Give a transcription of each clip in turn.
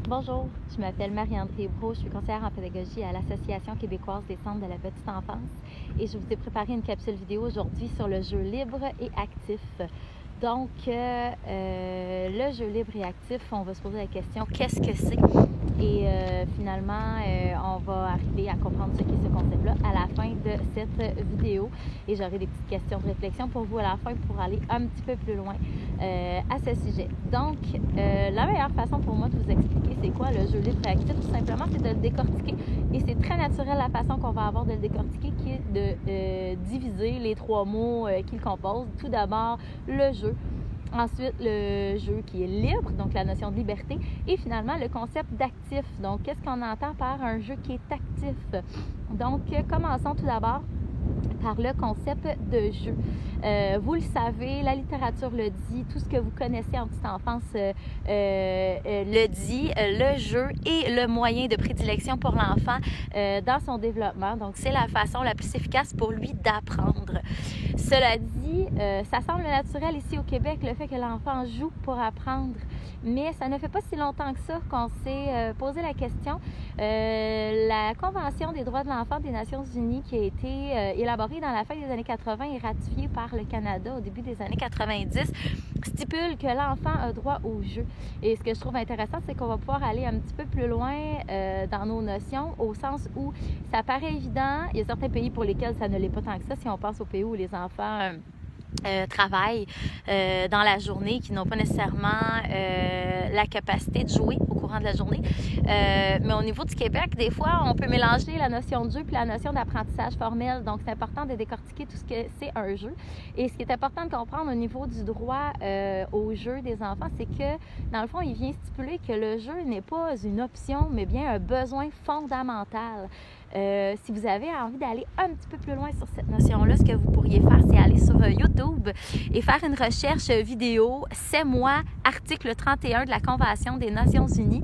Bonjour, je m'appelle Marie-André Brault, je suis conseillère en pédagogie à l'Association québécoise des centres de la petite enfance et je vous ai préparé une capsule vidéo aujourd'hui sur le jeu libre et actif. Donc, le jeu libre et actif, on va se poser la question « qu'est-ce que c'est? » Et finalement, on va arriver à comprendre ce qu'est ce concept-là à la fin de cette vidéo. Et j'aurai des petites questions de réflexion pour vous à la fin pour aller un petit peu plus loin à ce sujet. Donc, la meilleure façon pour moi de vous expliquer c'est quoi le jeu libre et actif, tout simplement, c'est de le décortiquer. Et c'est très naturel la façon qu'on va avoir de le décortiquer, qui est de diviser les trois mots qui le composent. Tout d'abord, le jeu. Ensuite, le jeu qui est libre, donc la notion de liberté. Et finalement, le concept d'actif. Donc, qu'est-ce qu'on entend par un jeu qui est actif? Donc, commençons tout d'abord par le concept de jeu. Vous le savez, la littérature le dit, tout ce que vous connaissez en petite enfance le dit, le jeu est le moyen de prédilection pour l'enfant dans son développement. Donc, c'est la façon la plus efficace pour lui d'apprendre. Cela dit, ça semble naturel ici au Québec, le fait que l'enfant joue pour apprendre, mais ça ne fait pas si longtemps que ça qu'on s'est posé la question. La Convention des droits de l'enfant des Nations unies qui a été élaborée dans la fin des années 80 et ratifiée par le Canada au début des années 90 stipule que l'enfant a droit au jeu. Et ce que je trouve intéressant, c'est qu'on va pouvoir aller un petit peu plus loin dans nos notions, au sens où ça paraît évident. Il y a certains pays pour lesquels ça ne l'est pas tant que ça, si on pense aux pays où les enfants travaillent dans la journée, qui n'ont pas nécessairement la capacité de jouer au courant de la journée. Mais au niveau du Québec, des fois, on peut mélanger la notion de jeu puis la notion d'apprentissage formel. Donc, c'est important de décortiquer tout ce que c'est un jeu. Et ce qui est important de comprendre au niveau du droit au jeu des enfants, c'est que, dans le fond, il vient stipuler que le jeu n'est pas une option, mais bien un besoin fondamental. Si vous avez envie d'aller un petit peu plus loin sur cette notion-là, ce que vous pourriez faire, c'est aller sur YouTube et faire une recherche vidéo « C'est moi, article 31 de la Convention des Nations unies ».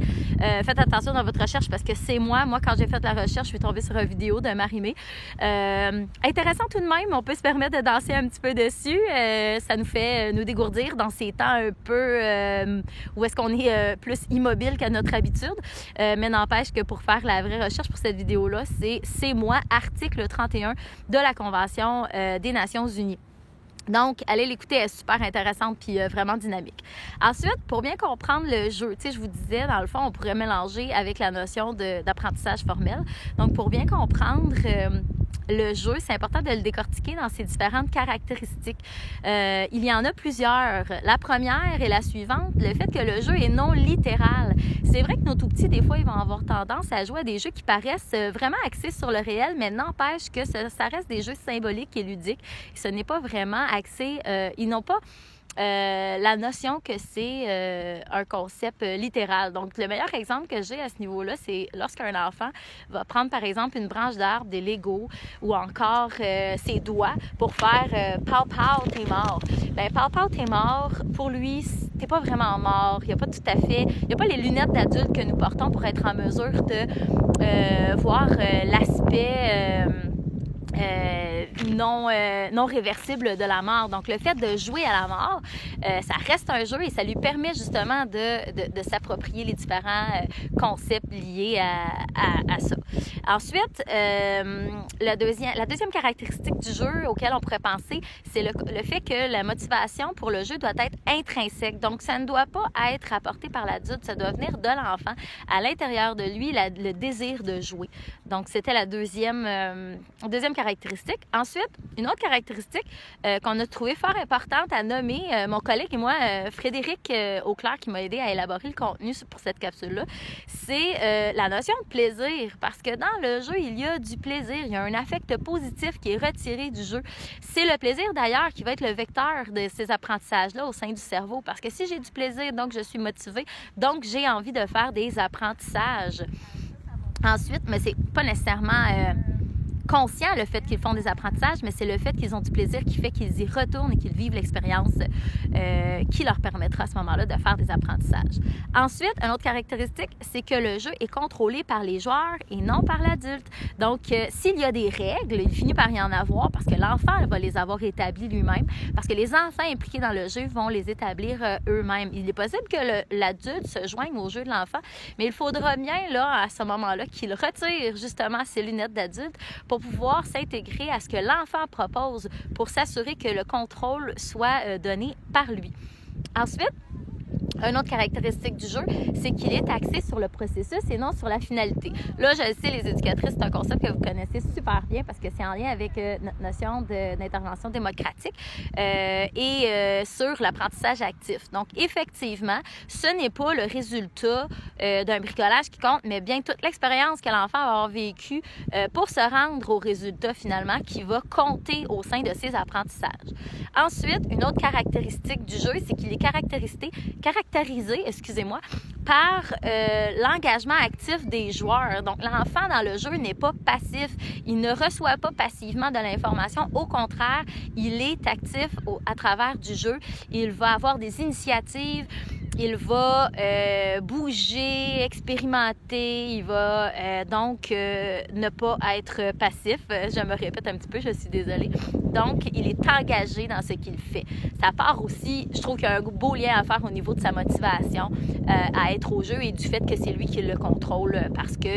Faites attention dans votre recherche parce que c'est moi. Moi, quand j'ai fait la recherche, je suis tombée sur une vidéo de Marie-Mé. Intéressant tout de même. On peut se permettre de danser un petit peu dessus. Ça nous fait nous dégourdir dans ces temps un peu où est-ce qu'on est plus immobile qu'à notre habitude. Mais n'empêche que pour faire la vraie recherche pour cette vidéo-là, c'est moi, article 31 de la Convention des Nations unies. Donc, allez l'écouter, elle est super intéressante puis vraiment dynamique. Ensuite, pour bien comprendre le jeu, je vous disais, dans le fond, on pourrait mélanger avec la notion d'apprentissage formel. Donc, pour bien comprendre le jeu, c'est important de le décortiquer dans ses différentes caractéristiques. Il y en a plusieurs. La première est la suivante, le fait que le jeu est non littéral. C'est vrai que nos tout-petits, des fois, ils vont avoir tendance à jouer à des jeux qui paraissent vraiment axés sur le réel, mais n'empêche que ça reste des jeux symboliques et ludiques. Ce n'est pas vraiment axé, ils n'ont pas la notion que c'est un concept littéral. Donc, le meilleur exemple que j'ai à ce niveau-là, c'est lorsqu'un enfant va prendre, par exemple, une branche d'arbre, des Legos ou encore ses doigts pour faire « Pow, pow, t'es mort ». Bien, « Pow, pow, t'es mort », pour lui, t'es pas vraiment mort. Il n'y a pas tout à fait... Il n'y a pas les lunettes d'adulte que nous portons pour être en mesure de voir l'aspect... non réversible de la mort. Donc, le fait de jouer à la mort, ça reste un jeu et ça lui permet justement de s'approprier les différents concepts liés à ça. Ensuite, la deuxième caractéristique du jeu auquel on pourrait penser, c'est le fait que la motivation pour le jeu doit être intrinsèque. Donc, ça ne doit pas être apporté par l'adulte, ça doit venir de l'enfant. À l'intérieur de lui, le désir de jouer. Donc, c'était la deuxième caractéristique. Ensuite, une autre caractéristique qu'on a trouvée fort importante à nommer, mon collègue et moi, Frédéric Auclair, qui m'a aidé à élaborer le contenu pour cette capsule-là, c'est la notion de plaisir. Parce que dans le jeu, il y a du plaisir, il y a un affect positif qui est retiré du jeu. C'est le plaisir d'ailleurs qui va être le vecteur de ces apprentissages-là au sein du cerveau. Parce que si j'ai du plaisir, donc je suis motivée, donc j'ai envie de faire des apprentissages. Ensuite, mais c'est pas nécessairement conscients le fait qu'ils font des apprentissages, mais c'est le fait qu'ils ont du plaisir qui fait qu'ils y retournent et qu'ils vivent l'expérience qui leur permettra à ce moment-là de faire des apprentissages. Ensuite, une autre caractéristique, c'est que le jeu est contrôlé par les joueurs et non par l'adulte. Donc, s'il y a des règles, il finit par y en avoir parce que l'enfant va les avoir établies lui-même, parce que les enfants impliqués dans le jeu vont les établir eux-mêmes. Il est possible que l'adulte se joigne au jeu de l'enfant, mais il faudra bien, là, à ce moment-là, qu'il retire justement ses lunettes d'adulte pour pouvoir s'intégrer à ce que l'enfant propose pour s'assurer que le contrôle soit donné par lui. Ensuite, une autre caractéristique du jeu, c'est qu'il est axé sur le processus et non sur la finalité. Là, je le sais, les éducatrices, c'est un concept que vous connaissez super bien parce que c'est en lien avec notre notion d'intervention démocratique et sur l'apprentissage actif. Donc, effectivement, ce n'est pas le résultat d'un bricolage qui compte, mais bien toute l'expérience que l'enfant va avoir vécue pour se rendre au résultat finalement qui va compter au sein de ses apprentissages. Ensuite, une autre caractéristique du jeu, c'est qu'il est caractérisé par l'engagement actif des joueurs. Donc, l'enfant dans le jeu n'est pas passif. Il ne reçoit pas passivement de l'information. Au contraire, il est actif à travers du jeu. Il va avoir des initiatives. Il va bouger, expérimenter, il va donc ne pas être passif. Je me répète un petit peu, je suis désolée. Donc, il est engagé dans ce qu'il fait. Ça part aussi, je trouve qu'il y a un beau lien à faire au niveau de sa motivation à être au jeu et du fait que c'est lui qui le contrôle parce que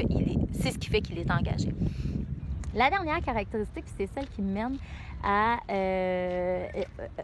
c'est ce qui fait qu'il est engagé. La dernière caractéristique, c'est celle qui mène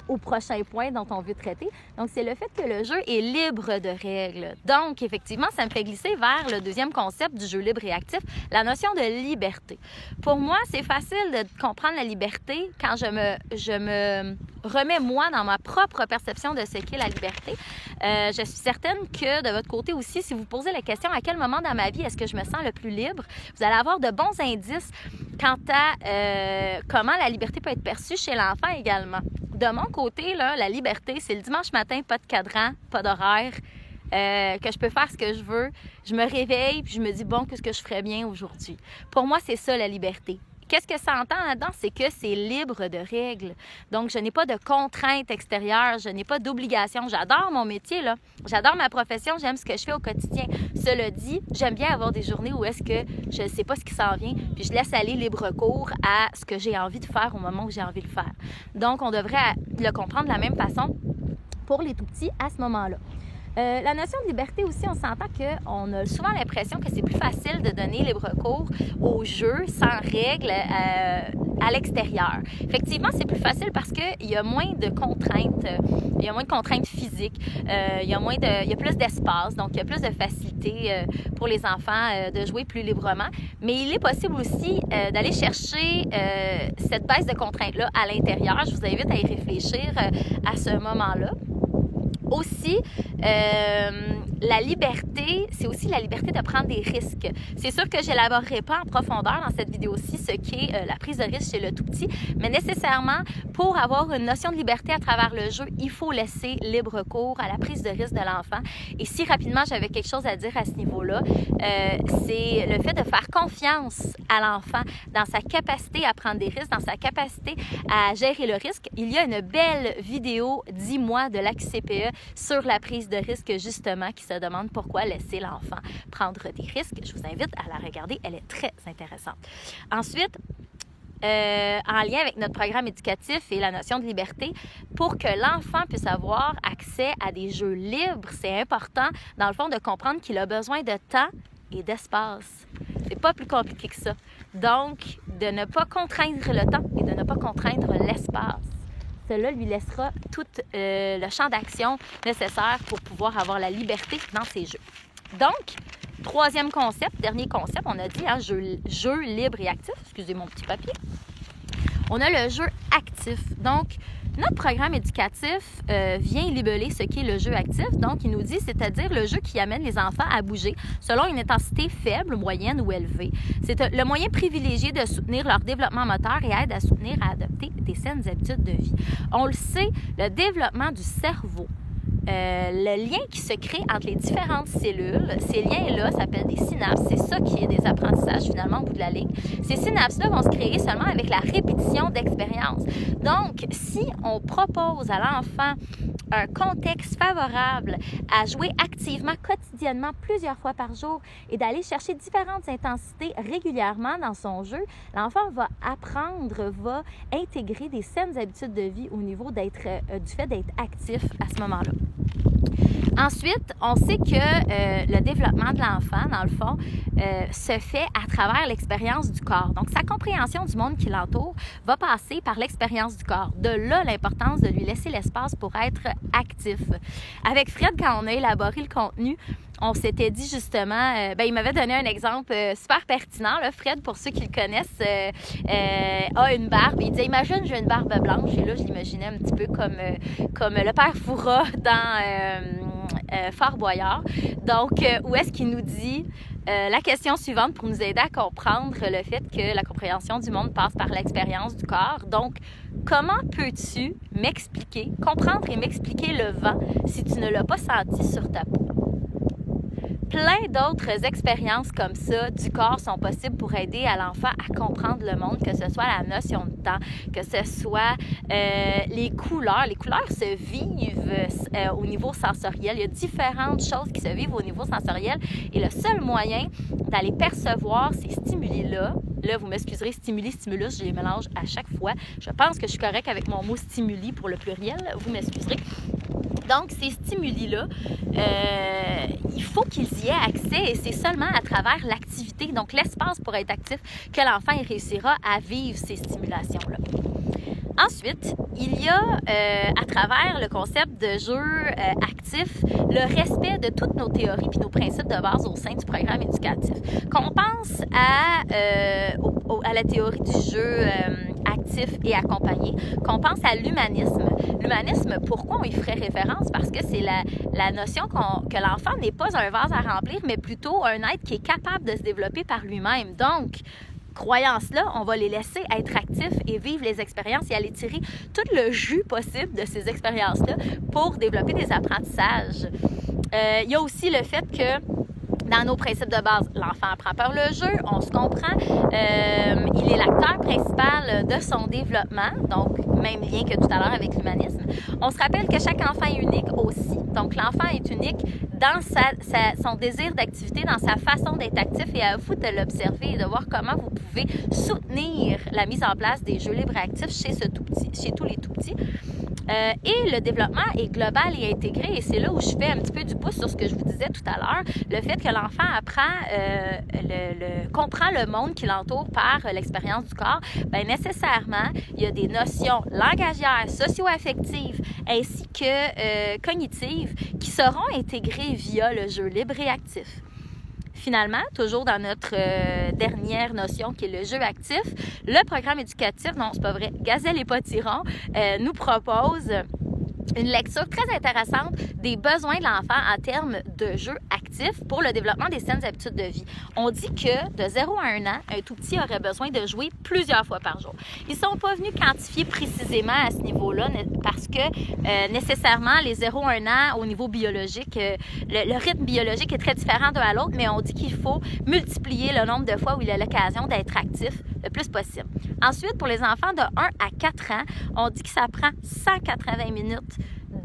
au prochain point dont on veut traiter. Donc, c'est le fait que le jeu est libre de règles. Donc, effectivement, ça me fait glisser vers le deuxième concept du jeu libre et actif, la notion de liberté. Pour moi, c'est facile de comprendre la liberté quand je me remets, moi, dans ma propre perception de ce qu'est la liberté. Je suis certaine que, de votre côté aussi, si vous posez la question à quel moment dans ma vie est-ce que je me sens le plus libre, vous allez avoir de bons indices quant à comment la liberté peut être perçue chez l'enfant également. De mon côté, là, la liberté, c'est le dimanche matin, pas de cadran, pas d'horaire, que je peux faire ce que je veux. Je me réveille puis je me dis, bon, qu'est-ce que je ferais bien aujourd'hui? Pour moi, c'est ça la liberté. Qu'est-ce que ça entend là-dedans? C'est que c'est libre de règles. Donc, je n'ai pas de contraintes extérieures, je n'ai pas d'obligations. J'adore mon métier, là. J'adore ma profession, j'aime ce que je fais au quotidien. Cela dit, j'aime bien avoir des journées où est-ce que je ne sais pas ce qui s'en vient, puis je laisse aller libre cours à ce que j'ai envie de faire au moment où j'ai envie de le faire. Donc, on devrait le comprendre de la même façon pour les tout-petits à ce moment-là. La notion de liberté aussi, on s'entend qu'on a souvent l'impression que c'est plus facile de donner libre cours au jeu sans règles à l'extérieur. Effectivement, c'est plus facile parce qu'il y a moins de contraintes. Il y a moins de contraintes physiques. Il y a plus d'espace. Donc, il y a plus de facilité pour les enfants de jouer plus librement. Mais il est possible aussi d'aller chercher cette baisse de contraintes-là à l'intérieur. Je vous invite à y réfléchir à ce moment-là. Aussi, la liberté, c'est aussi la liberté de prendre des risques. C'est sûr que je n'élaborerai pas en profondeur dans cette vidéo-ci ce qu'est la prise de risque chez le tout-petit, mais nécessairement, pour avoir une notion de liberté à travers le jeu, il faut laisser libre cours à la prise de risque de l'enfant. Et si rapidement j'avais quelque chose à dire à ce niveau-là, c'est le fait de faire confiance à l'enfant dans sa capacité à prendre des risques, dans sa capacité à gérer le risque. Il y a une belle vidéo 10 mois de l'AQCPE sur la prise de risque, justement, qui se demande pourquoi laisser l'enfant prendre des risques. Je vous invite à la regarder, elle est très intéressante. Ensuite, en lien avec notre programme éducatif et la notion de liberté, pour que l'enfant puisse avoir accès à des jeux libres, c'est important, dans le fond, de comprendre qu'il a besoin de temps et d'espace. C'est pas plus compliqué que ça. Donc, de ne pas contraindre le temps et de ne pas contraindre l'espace. Cela lui laissera tout le champ d'action nécessaire pour pouvoir avoir la liberté dans ses jeux. Donc, troisième concept, dernier concept, on a dit jeu libre et actif. Excusez mon petit papier. On a le jeu actif. Donc, notre programme éducatif vient libeller ce qu'est le jeu actif. Donc, il nous dit, c'est-à-dire le jeu qui amène les enfants à bouger selon une intensité faible, moyenne ou élevée. C'est le moyen privilégié de soutenir leur développement moteur et aide à soutenir à adopter des saines habitudes de vie. On le sait, le développement du cerveau le lien qui se crée entre les différentes cellules. Ces liens-là s'appellent des synapses. C'est ça qui est des apprentissages finalement au bout de la ligne. Ces synapses-là vont se créer seulement avec la répétition d'expériences. Donc, si on propose à l'enfant un contexte favorable à jouer activement, quotidiennement, plusieurs fois par jour et d'aller chercher différentes intensités régulièrement dans son jeu, l'enfant va apprendre, va intégrer des saines habitudes de vie au niveau du fait d'être actif à ce moment-là. Ensuite, on sait que le développement de l'enfant, dans le fond, se fait à travers l'expérience du corps. Donc, sa compréhension du monde qui l'entoure va passer par l'expérience du corps. De là, l'importance de lui laisser l'espace pour être actif. Avec Fred, quand on a élaboré le contenu, on s'était dit justement, il m'avait donné un exemple super pertinent. Là, Fred, pour ceux qui le connaissent, a une barbe. Il disait, imagine, j'ai une barbe blanche. Et là, je l'imaginais un petit peu comme le père Fouras dans Fort Boyard. Donc, où est-ce qu'il nous dit la question suivante pour nous aider à comprendre le fait que la compréhension du monde passe par l'expérience du corps. Donc, comment peux-tu comprendre et m'expliquer le vent si tu ne l'as pas senti sur ta peau? Plein d'autres expériences comme ça du corps sont possibles pour aider à l'enfant à comprendre le monde, que ce soit la notion de temps, que ce soit les couleurs. Les couleurs se vivent au niveau sensoriel. Il y a différentes choses qui se vivent au niveau sensoriel et le seul moyen d'aller percevoir ces stimuli-là, là, vous m'excuserez, stimuli, stimulus, je les mélange à chaque fois. Je pense que je suis correcte avec mon mot stimuli pour le pluriel, vous m'excuserez. Donc, ces stimuli-là, il faut qu'ils y aient accès et c'est seulement à travers l'activité, donc l'espace pour être actif, que l'enfant réussira à vivre ces stimulations-là. Ensuite, il y a, à travers le concept de jeu actif, le respect de toutes nos théories et nos principes de base au sein du programme éducatif. Qu'on pense à la théorie du jeu actif et accompagné, qu'on pense à l'humanisme. L'humanisme, pourquoi on y ferait référence? Parce que c'est la notion que l'enfant n'est pas un vase à remplir, mais plutôt un être qui est capable de se développer par lui-même. Donc, croyances-là, on va les laisser être actifs et vivre les expériences et aller tirer tout le jus possible de ces expériences-là pour développer des apprentissages. Il y a aussi le fait que dans nos principes de base, l'enfant apprend par le jeu, on se comprend. Il est l'acteur principal de son développement, donc même lien que tout à l'heure avec l'humanisme. On se rappelle que chaque enfant est unique aussi. Donc, l'enfant est unique dans son désir d'activité, dans sa façon d'être actif et à vous de l'observer et de voir comment vous pouvez soutenir la mise en place des jeux libres et actifs chez tous les tout-petits. Et le développement est global et intégré et c'est là où je fais un petit peu du pouce sur ce que je vous disais tout à l'heure, le fait que l'enfant comprend le monde qui l'entoure par l'expérience du corps. Bien, nécessairement, il y a des notions langagières, socio-affectives ainsi que cognitives qui seront intégrées via le jeu libre et actif. Finalement, toujours dans notre dernière notion qui est le jeu actif, le programme éducatif, non, c'est pas vrai, Gazelle et Potiron, nous propose une lecture très intéressante des besoins de l'enfant en termes de jeu actif pour le développement des saines habitudes de vie. On dit que de 0 à 1 an, un tout-petit aurait besoin de jouer plusieurs fois par jour. Ils ne sont pas venus quantifier précisément à ce niveau-là parce que nécessairement, les 0 à 1 an au niveau biologique, le rythme biologique est très différent d'un à l'autre, mais on dit qu'il faut multiplier le nombre de fois où il a l'occasion d'être actif le plus possible. Ensuite, pour les enfants de 1 à 4 ans, on dit que ça prend 180 minutes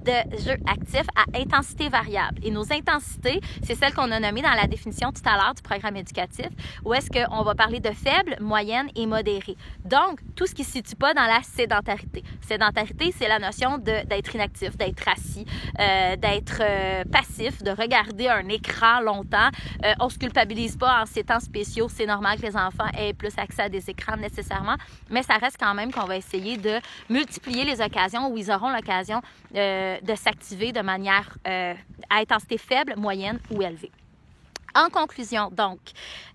de jeu actif à intensité variable. Et nos intensités, c'est celles qu'on a nommées dans la définition tout à l'heure du programme éducatif, où est-ce qu'on va parler de faible, moyenne et modérée. Donc, tout ce qui ne se situe pas dans la sédentarité. Sédentarité, c'est la notion d'être inactif, d'être assis, d'être passif, de regarder un écran longtemps. On ne se culpabilise pas en ces temps spéciaux. C'est normal que les enfants aient plus accès à des écrans nécessairement, mais ça reste quand même qu'on va essayer de multiplier les occasions où ils auront l'occasion de s'activer de manière à intensité faible, moyenne ou élevée. En conclusion, donc,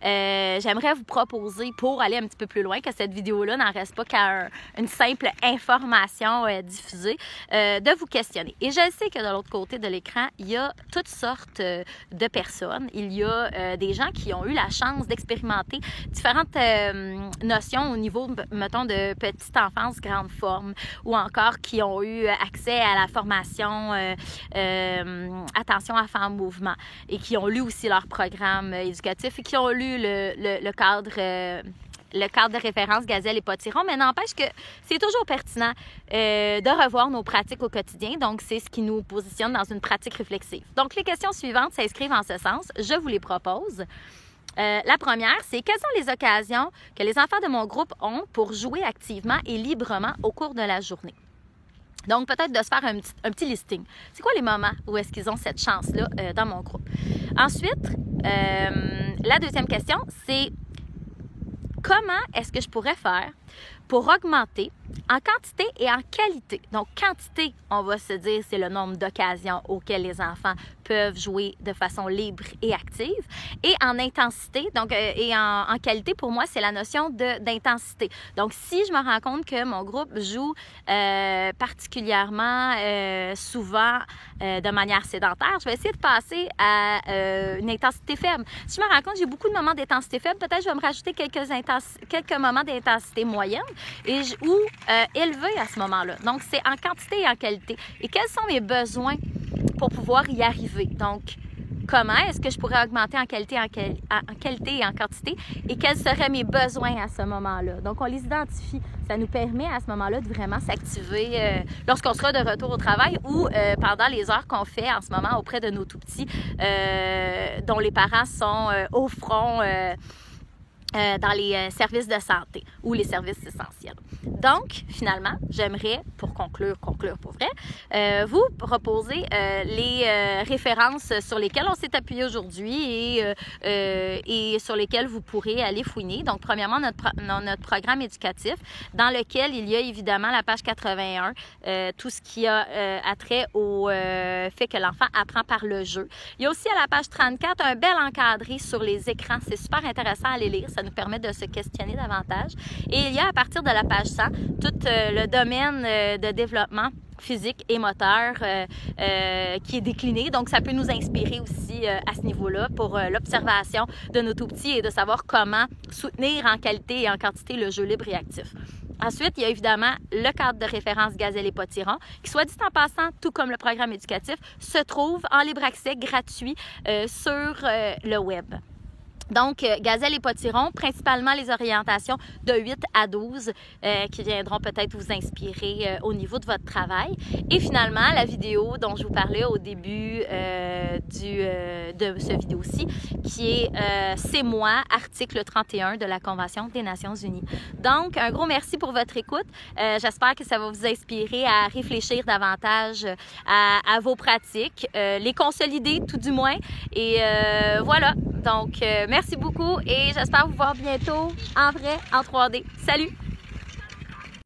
j'aimerais vous proposer, pour aller un petit peu plus loin, que cette vidéo-là n'en reste pas qu'à une simple information diffusée, de vous questionner. Et je sais que de l'autre côté de l'écran, il y a toutes sortes de personnes. Il y a des gens qui ont eu la chance d'expérimenter différentes notions au niveau, mettons, de petite enfance, grande forme, ou encore qui ont eu accès à la formation Attention enfants en mouvement et qui ont lu aussi leur programme éducatif et qui ont lu le cadre de référence Gazelle et Potiron, mais n'empêche que c'est toujours pertinent de revoir nos pratiques au quotidien. Donc, c'est ce qui nous positionne dans une pratique réflexive. Donc, les questions suivantes s'inscrivent en ce sens. Je vous les propose. La première, c'est quelles sont les occasions que les enfants de mon groupe ont pour jouer activement et librement au cours de la journée? Donc, peut-être de se faire un petit listing. C'est quoi les moments où est-ce qu'ils ont cette chance-là dans mon groupe? Ensuite, la deuxième question, c'est comment est-ce que je pourrais faire pour augmenter en quantité et en qualité? Donc, quantité, on va se dire, c'est le nombre d'occasions auxquelles les enfants peuvent jouer de façon libre et active. Et en intensité, donc, et en qualité, pour moi, c'est la notion d'intensité. Donc, si je me rends compte que mon groupe joue particulièrement souvent de manière sédentaire, je vais essayer de passer à une intensité faible. Si je me rends compte que j'ai beaucoup de moments d'intensité faible, peut-être je vais me rajouter quelques moments d'intensité moyenne ou élevés à ce moment-là. Donc, c'est en quantité et en qualité. Et quels sont mes besoins pour pouvoir y arriver? Donc, comment est-ce que je pourrais augmenter en qualité et en quantité? Et quels seraient mes besoins à ce moment-là? Donc, on les identifie. Ça nous permet à ce moment-là de vraiment s'activer lorsqu'on sera de retour au travail ou pendant les heures qu'on fait en ce moment auprès de nos tout-petits dont les parents sont au front dans les services de santé ou les services essentiels. Donc, finalement, j'aimerais, pour conclure pour vrai, vous proposer les références sur lesquelles on s'est appuyé aujourd'hui et sur lesquelles vous pourrez aller fouiner. Donc, premièrement, notre programme éducatif, dans lequel il y a évidemment la page 81, tout ce qui a attrait au fait que l'enfant apprend par le jeu. Il y a aussi à la page 34 un bel encadré sur les écrans. C'est super intéressant à aller lire. Ça nous permet de se questionner davantage. Et il y a à partir de la page 100 tout le domaine de développement physique et moteur qui est décliné. Donc, ça peut nous inspirer aussi à ce niveau-là pour l'observation de nos tout-petits et de savoir comment soutenir en qualité et en quantité le jeu libre et actif. Ensuite, il y a évidemment le cadre de référence Gazelle et Potiron, qui, soit dit en passant, tout comme le programme éducatif, se trouve en libre accès gratuit sur le web. Donc, Gazelle et Potiron, principalement les orientations de 8 à 12 qui viendront peut-être vous inspirer au niveau de votre travail. Et finalement, la vidéo dont je vous parlais au début de ce vidéo-ci, qui est « C'est moi », article 31 de la Convention des Nations Unies. Donc, un gros merci pour votre écoute. J'espère que ça va vous inspirer à réfléchir davantage à vos pratiques, les consolider tout du moins. Et voilà. Donc, merci beaucoup et j'espère vous voir bientôt en vrai, en 3D. Salut!